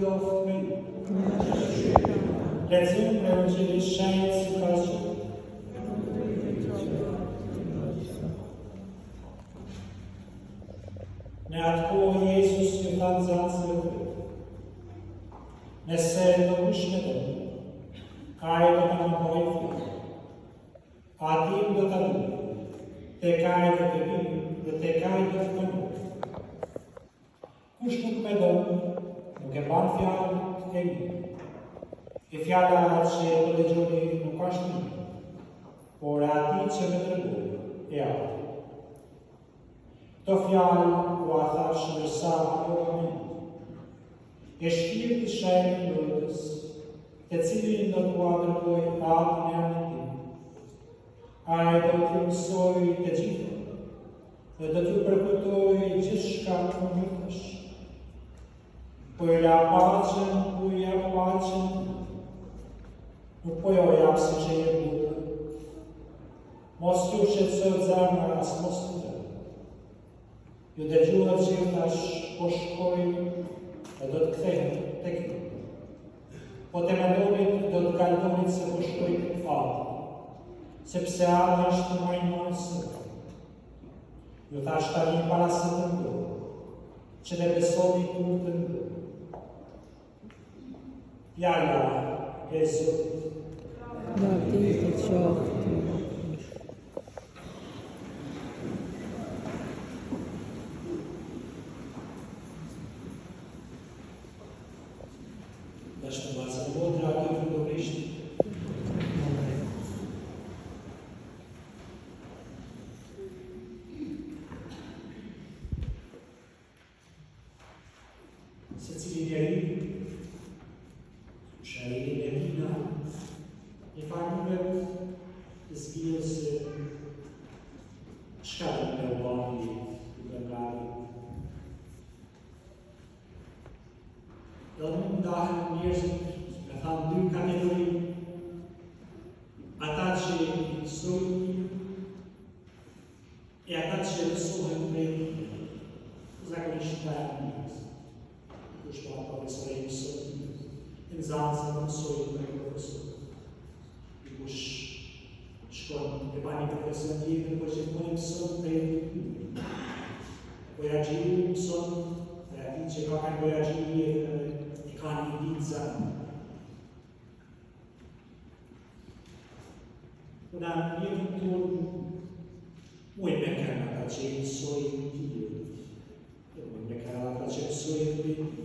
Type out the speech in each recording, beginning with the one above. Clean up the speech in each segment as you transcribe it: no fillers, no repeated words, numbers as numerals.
qoftë me ju. Lexojmë në Evangjelin shenjtë si ka qenë. Në atë kohë Jezus i tha nxënësve të tij: nëse do kushtetoni, ai do të më bëjë fjalë. Ati do ta bëj, tek ai do të vi dhe tek ai do të punoj. Kush nuk më don, nuk e ban fjalën e mi. E fjala që e dëgjoni nuk është ime, por e atij që më dërgoi, e ati. Këto fjalë u thash ndërsa ajo amin. E Shpirti i Shenjtë i Lutës, të cilin do t'u dërgoj Atin e emrin tim. Ai do t'ju mësoj të gjitha dhe do t'ju përkujtoj gjithçka që ju thash. Po e la paqen, ku i jap paqen, nuk po jo jap si që jep bukur. Mos ju shqetësoj zemra, as mos të tërë. Ju dëgjuat që ju thash, po shkoj dhe do të kthehem tek ju. Po të mendonit do të kalonit se po shkoj tek Fati, sepse Ata është më i mësë. Ju thash tani para se të ndodhë, që të besoni kur të ndodhë. Fjala e Zotit. Lavdita qoftë. Dashnë vazë në botë, ato të dobrisht. Se cili njeri, shahidin e tina, e faktumet të zbijë se shka të me ubani të gëngari. Dhe nuk ndahen njerëzit, me thamë dy kategori, ata që i mësojnë e ata që i mësojnë me zakonisht të njërës. Kushtë pa profesor e mësojnë, e në zanë se mësojnë me profesor. Kush shkon e bani profesor tjetër, por që më mësojnë me Vojagjiri mësojnë, e ati që ka kanë vojagjiri e ka një ditë zanë. Kuna njëtën tonë, mujnë me kërë ata që i mësojnë të tjërët, e mujnë me kërë ata që mësojnë të tjërët.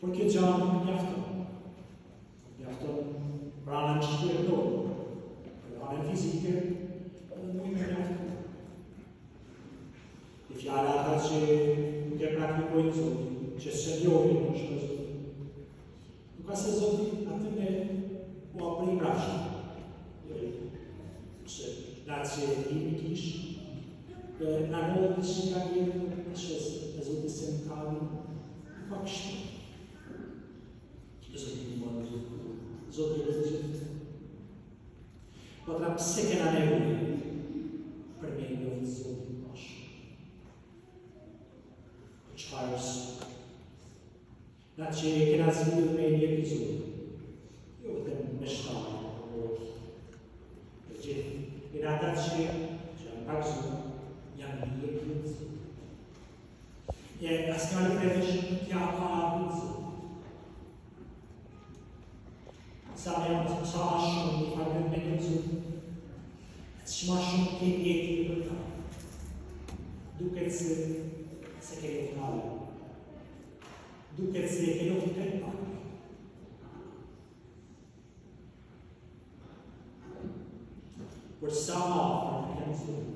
Por kjo gjanë nuk njafton pranën shpirtore, pranën fizike, mujnë me njafton. E fjala ata që nuk e praktikojnë Zotin, që se njohin në shkë Zotin. Nuk ka se Zotin aty me u apri brashë. Se datë që e një kishë, dhe në nëllë që nga njërë në shesë, e Zotin se në kavë, nuk ka kështë. Zotin në mërë, Zotin e Zotin. Po tra pse kena nevojë për me njohë Zotin bashkë. Qëfar është? Na që kena zhvillu me një epizod, jo vetëm me shtarë, për gjithë, e ata që janë pak zonë, janë një epizod. E asë një prevesh tja ka epizod. Sa me janë të ma shumë një farën me një zot, që ma shumë ke jeti në ta. Duket se ke jetë nalë. Duket se ke jetë të të pak. Por sa ma farën me një zot,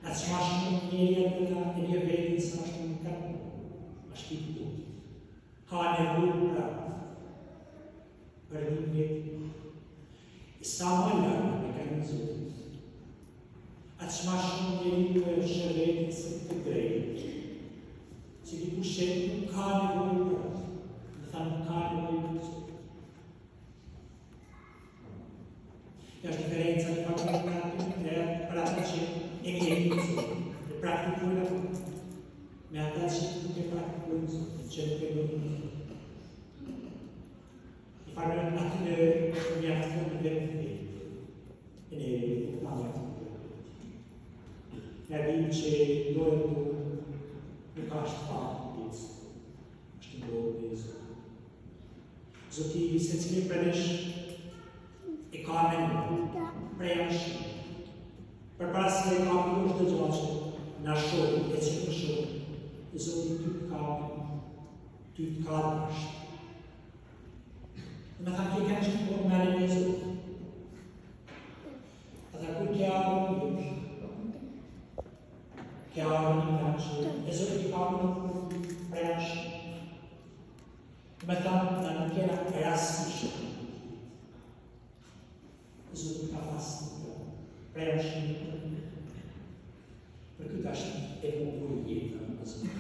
atë që ma shumë një jetë e një vetin sa shumë në kanë, ma shkitë të. Ka nevojë prapë. Për një vjetë, e sa më lartë me ka një Zotit. Atë që ma shumë njeri të e shëvetit se të drejtë, që di pushet nuk ka nevojë për atë, dhe tha nuk ka nevojë për Zotit. E është diferenca një pak për ata që e kemi Zotit, e praktikojnë atë. me ata që nuk e praktikojnë që nuk e bëjnë. I farë aty në mjaftën në vetë të vetë, e në mjaftën të vetë. Ne dim që dojnë nuk ashtë fatë në pjesë, ashtë në dojnë pjesë. Zoti, se cilin për nesh e ka menu, prej anshë, për para se e ka për është të gjoqë, në shohë, e që për shohë, Zoti ty të ka dërshë. Me thamë kje kanë që të përë mërë në Zotë. Ata kur kja arë në dërshë, kja arë në kanë që, e Zotë i ka për prej anshë. Me thamë në nuk jena rasishë. Zotë ka fasë në prej anshë në për këtë ashtë e bukur jetë në Zotë.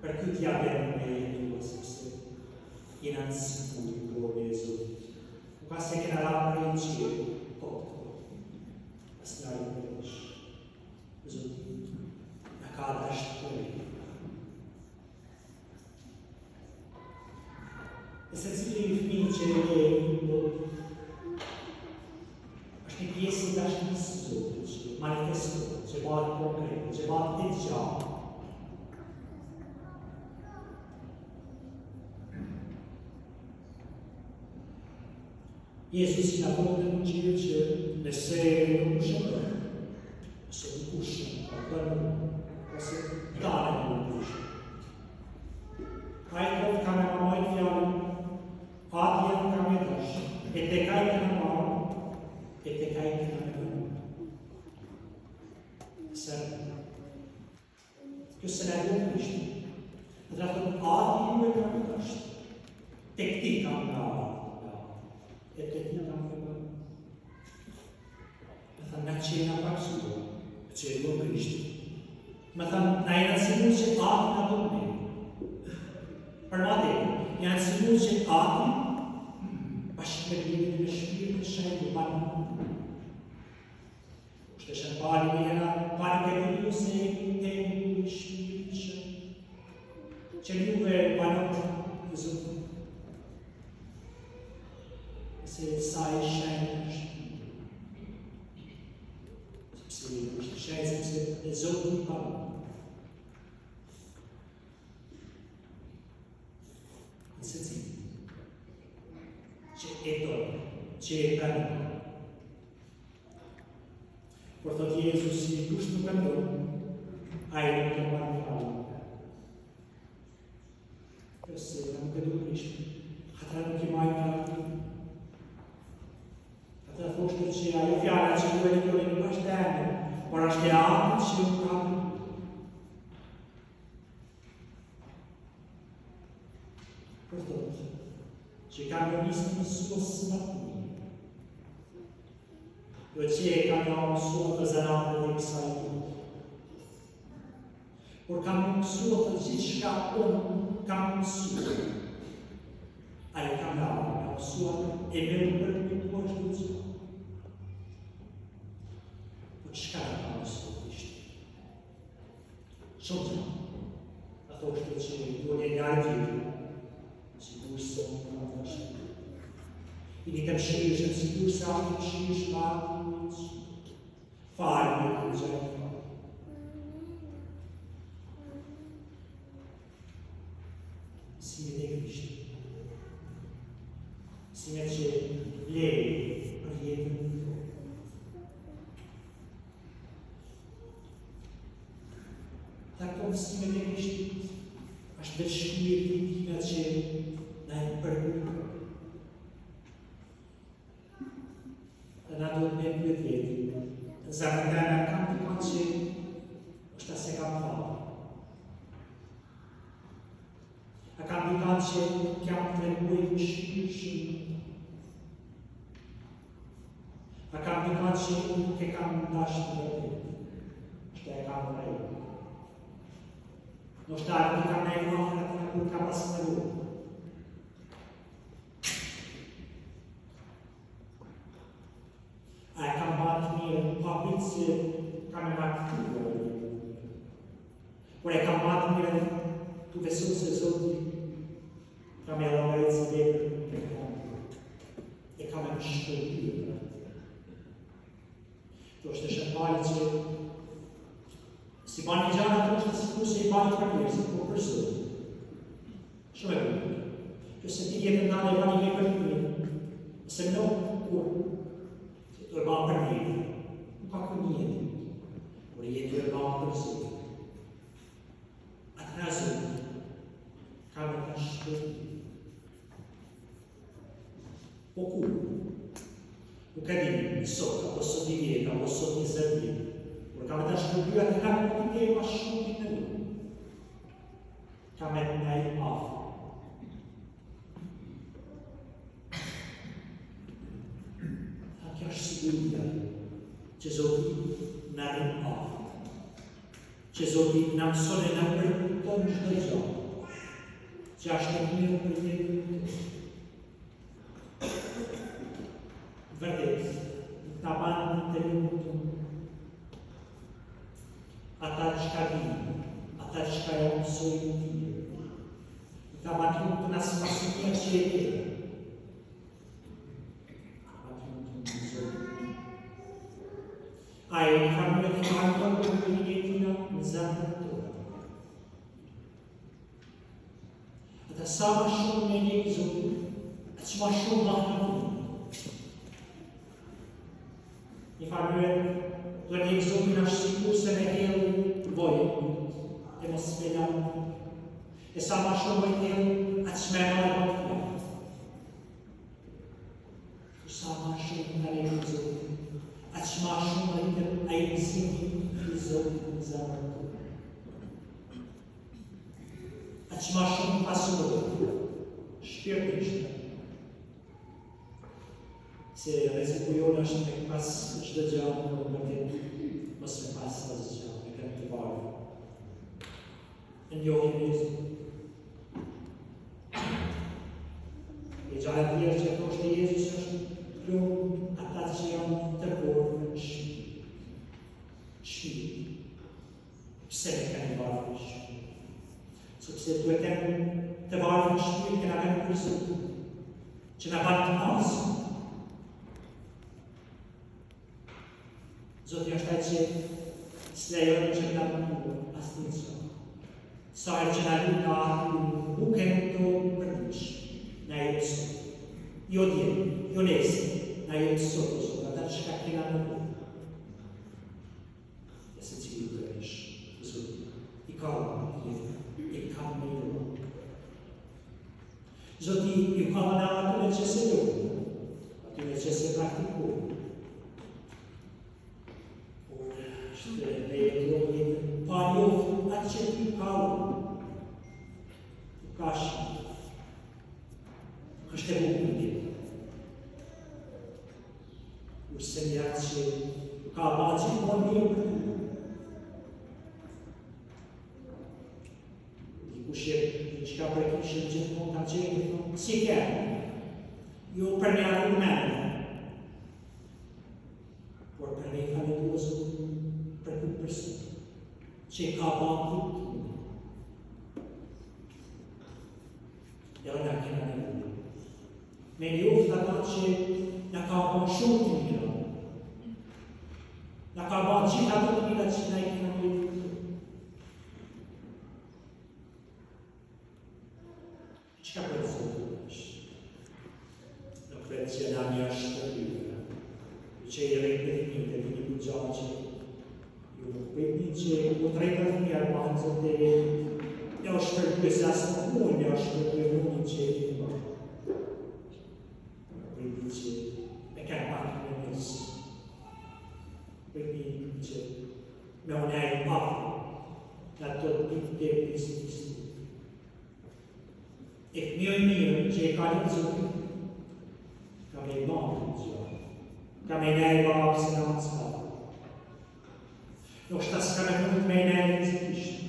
Për këtë ja bërë me jetë sepse jena në sigur në glorë e Zotë. Nuk asë e kena rapë për e qërë, asë në arë për është. Zotë, në ka dashtë për e. E se cilë i fëmi që e është një pjesë i dashnisë Zotë, që manifestohet, që bëhet konkret, që bëhet të gjallë. Jezus i në thotë në gjirë që nëse nuk shëmër, nëse nuk shëmër, ose dare nuk shëmër. A i thotë ka me mamajt fjallën, ati jetë ka me dëshë, e te kaj të në marë, e te kaj të në mërë. Sërë, kjo se në e Krishtë, dhe të thotë ati ju e ka me dëshë, te këti ka me dërë. E të të nga me bërë. Me thënë, nga qena paksudo, që e do Krishtë. Me thënë, nga e në sigur që ati nga do me. Për ma dhe, nga e sigur që ati, bashkë me vjetë me shpirë në shajtë të banë. Kështë e shënë pari me jena, pari ke përdu se e në shpirë shë, që juve banot në zotë. Se sa e shajnë në shpirë. Sepse është shajnë, sepse e zotë në banë. Nëse cilë, që e dojë, që e pranë. Por thot Jezus, si kush nuk këndon, a i nuk të marrë një falë. Përse nuk e du Krishtë, atra nuk i majtë në atë. Atra thoshtë që ajo fjalla që duhe një kjole nuk është dërë, por është e atët që nuk ka në. Por thot, që ka në njësë në mësuës në të një. Jo që e ka në mësuë të zanatë dhe kësa i të. Por ka në mësuë të gjithë shka unë ka mësuë. A e ka në mësuë e me në për të të është të gjithë. Po qëka në ka mësuë të ishte? Shumë të. Ato është që do një një gjithë. Sigur se në ka në shqipë. I një të mshirëshën, sigur se ashtë të mshirëshë partë në mëshë. Farë në të gjërë. Si me të Krishtë. Si me që lejë për jetën në të. Ta këmë si me të Krishtë, është dhe shpirë të tina që në e përgjë. Në do të me të vetë, në zakëtërë në kam të kanë që është asë e kam falë. A kam të kanë që kam të regujë shpirë. A kam të kanë që nuk e kam dashë të vetë, është e kam të rejë. Në shtarë të kam e në kur kam asë në rujë. A e kam batë mirë, pa pitë se kam e batë të rujë. Por e kam matë njëre të besu se Zoti kam e lojët së vepër të konë. E kam e më shkëllë. Do është është pali që si bani gjana të është të sikur se i bani për njërë, si kur për Zoti. Shumë e bërë. Që se ti jetë nga e bani vepër të njërë, se më në kur që të e bani për njërë. Nuk ka kërë njërë, por e jetë e bani për Zoti. Atëra Zoti, ka me të shkëllë. Po kur? Nuk e di, sot, apo sot i vjetë, apo sot i zërë por ka me të shkëllë atë ka me të të ma shumë të të në. Ka me të nëjë afë. A kjo është siguria që Zoti në rrimë afë. Që Zoti në mëson e në përkëton çdo gjë. Që është e mirë për jetën tonë. Vërtet, në banë të lumtur, ata që ka vinë, ata që ka e mësojnë të tjere, në banë të nësë mësënjë që e tjere. A e në familë të marëtën të të jetina në zemër të tërë. Ata sa më shumë me një Zoti, atë që ma shumë ma në në. Një familë të një Zoti në shqikur se me helë vojë, e mos me lanë. E sa ma shumë me helë, atë që me marë në të fjallë. Sa ma shumë në lejë Zoti, atë që ma shumë me helë, a i mësimi i Zoti në zemër të tërë. Atë që ma shumë pasurë, shpirtisht. Se rezikujona është me pas çdo gjë në vërtet, mos me pas asgjë gjë, me këtë të bardhë. Në njohim Jezus. E gjallë të tjerë që thoshte Jezus është plumë ata që janë të borë në shpi. Pse me kanë bardhë në shpi? Sepse duhet të bardhë në shpi, këna venë për Zotin, që na banë të pasë. Zoti është ai që s'lejon që nga të mundur, asë një që. Sa e që nga lu nga atu, buken të përdish, na e sot. Jo djenë, jo nesë, na e sot, ata që ka kena në mundur. E se cili të resh, Zoti, i ka jetë, i ka me jo. Zoti, i ka më në atyre që se do, atyre që se praktikuj. Pa njoftë atë që ti kalu, të kashë, është e bukur një. Kurse një atë që ka baci po një për të. Dikush e që ka për kishën që të mund të qenë, si kërë, jo për një argumente, por për një familjozu, për këtë përsi, që ka banë këtë. Dhe nga kena në një. Me një uftë ata që nga ka banë shumë të mira. Nga ka banë gjitha të të mira që nga i kena në një. Që ka për të zotë është? Në këtë që nga një është të lyre. Që i rejtë të një të një për gjatë që Pëjtë që u trejta të një armanë të të e është përkujë se asë në mund, e është përkujë mund që e një bërë. Pëjtë që e ka pakë në njësë. Pëjtë që me unë e i pakë, në të të të të të e këmjoj mirë që e ka një zërë, ka me i banë në zërë, ka me i ne i babë se në në s'ka. Nuk shta s'ka me mund me i nejë në zikishtë.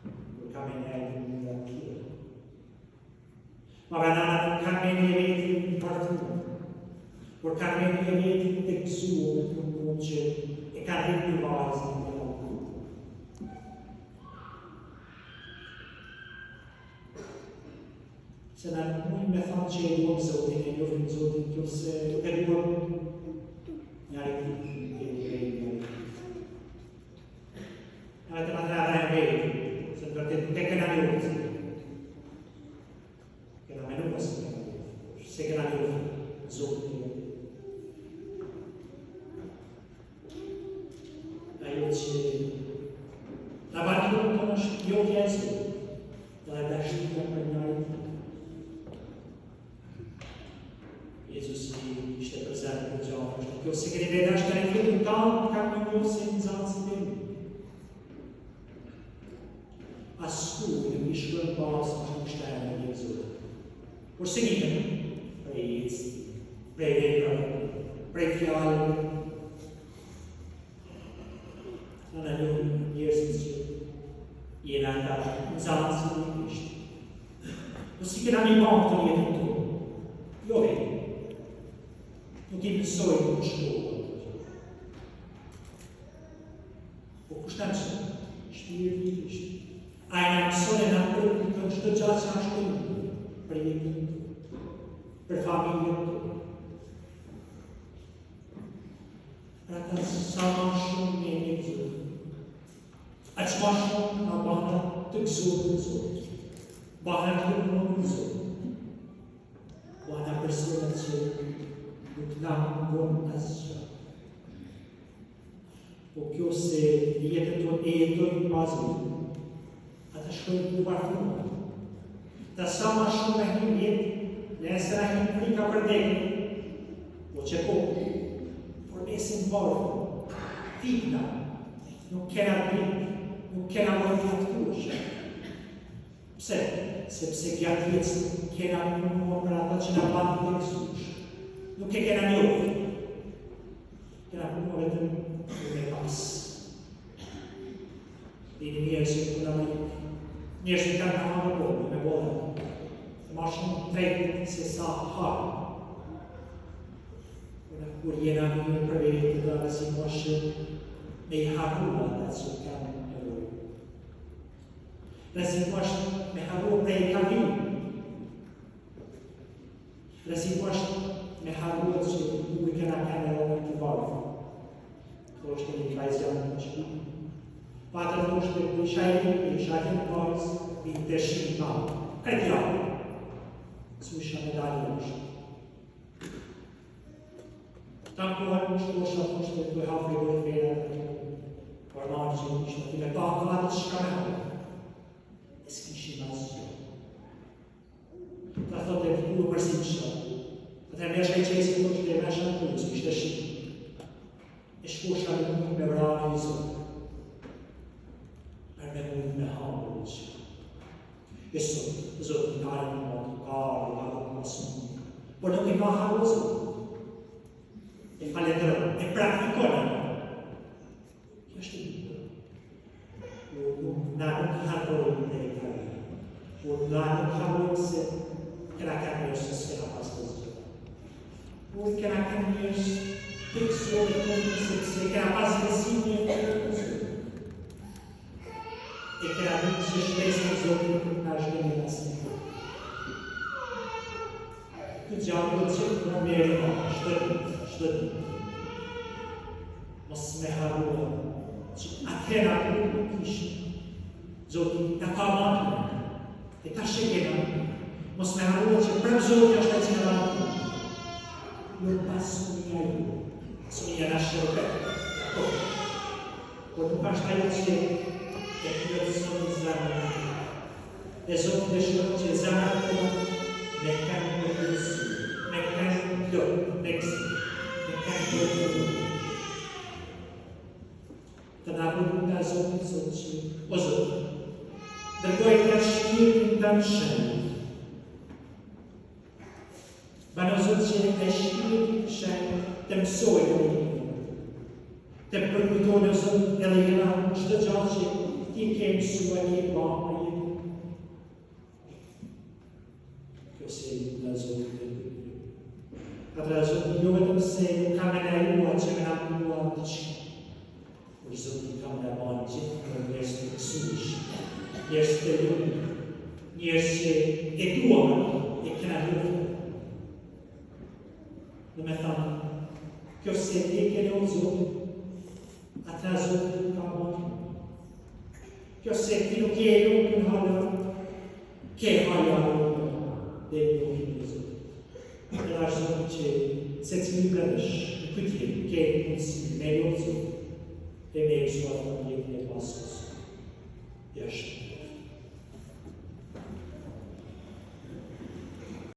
Nuk ka me nejë në një kjerë. Ma banana nuk ka me një veti në partunë. Por ka me një veti të kësuë në të mund që e ka rritë në vazë në të mund. Se na nuk mund me thonë që e duam Zotin, e njohim Zotin, kurse nuk e duam njëri të mandare e veri, se të vërtet te kena njohë, kena menuar se kena njohë Zotin. Ajo që na bërgjurë të është njohë Jezu, dhe e dashnia për njëri. Jezus ishte prezent në gjatë, kjo se keni vedash të reflektën tanë, ka në njohë se në zanë si të një. Asku nuk i shkën basë në shkështajnë në Jezus. Por se njënë, prej jetës, prej veprave, prej fjallë, në njohë njërësën që jena ata në zanë si të një ishte. Po si kena një banë të jetën të, jo vetë. Nuk i mësoj në shkollë. Po kushtem që shpirë vitështë. A e në mësoj e në përë të qëtë gjatë që ashtë të për jetën, për familjen të. Pra të sa ma shumë një një zotë. A që ma shumë në bahna të këzotë në zotë. Bahna të në në zotë. Bahna personat që nuk nga mëngon asgjë. Po kjo se jetën të e jetojnë bazën, ata shkojnë të parfumë. Ta sa ma shumë e himë jetë, nëse na himë frika për dekë, po që po, por mesin barë, fitna, nuk kena dritë, nuk kena mojë fatkush. Pse? Sepse gjatë jetës kena mëngon për ata që na banë të Jezush. Nuk e kena njohë. Kena punë vetëm me pas. Dhe një njerë që të nëmëri, njerë që kanë në hanë bërë, me bërë, ma shumë trejtë se sa harë. Kur jena një për vetë të dhe si ma shumë me i harua dhe që kanë në bërë. Dhe si ma shumë me harua prej kavinë. Dhe si ma shumë me harua që nuk i kena kene dhe të varë. Të është një krajzjanë në shpinë. Patër të është një shajtë në varës, një të shimë të malë. Këtë javë, su isha me dalë në është. Tanë kohër në shkosha të është të hafë e dojë vera për marë që në ishtë të me ta të atë që ka me hajë. E s'kishim asë gjë. Ta thotë e të përsi në shkë. Dhe me shkaj qesi të është dhe me shkaj të të ishte shqipë. E shkosha në mund me vrane i zotë. Per me mund me hamë në që. E zotë në arë në matë, karë, në arë në masë mund. Por nuk i ka hamë në zotë. E falendërë, e praktikonë. Kjo është një. Në nuk harrojnë dhe i kërë. Por në nuk harrojnë se këra kërë njështë se s'kena pasë të zotë. Por kena kanë njështë të kësore të sepse kena pasë besimje të zotë. E kena dhëtë që shpesë në zotë në është në asë një. Këtë gjallë të qëtë në mërë në shtëtë. Mos me harua që atëhera nuk ishë. Zotë në ka matë, e ta shekena. Mos me harua që prëm zotë është e që në matë. Nuk pasë një ju, së një në shërëpe. Por nuk ashtë ajo që e plëtëson në zemër. Dhe zotë dhe shërë që zemër të me kanë në plëtësi, me kanë në plëtë, me kanë në plëtë. Të nga bërë nga zotë që, o zotë, dërgoj të shpirtin të në shërë. Banë zotë që e shpirtin të shërë të mësojë në një. Të përkujtojnë zotë edhe jena qëtë gjatë që ti ke mësua një banë për jetë. Kjo se në zotë të përkujtojnë. Atra zotë jo vetëm se ka me në rua që me në rua të qënë. Por zotë ka me në banë gjithë në njërës të kësush, njërës të ljumë, njërës që e duam, e kena luftë. Dhe me thamë, kjo se ti e kene o Zotë, atra Zotë ka mojë. Kjo se ti nuk e lukë në halë, ke halë dhe e lukë në Zotë. Dhe është Zotë që se cili përësh në këtje, ke mundësi me lukë Zotë, dhe me e kështu atë në jetë e pasës. Jashtë.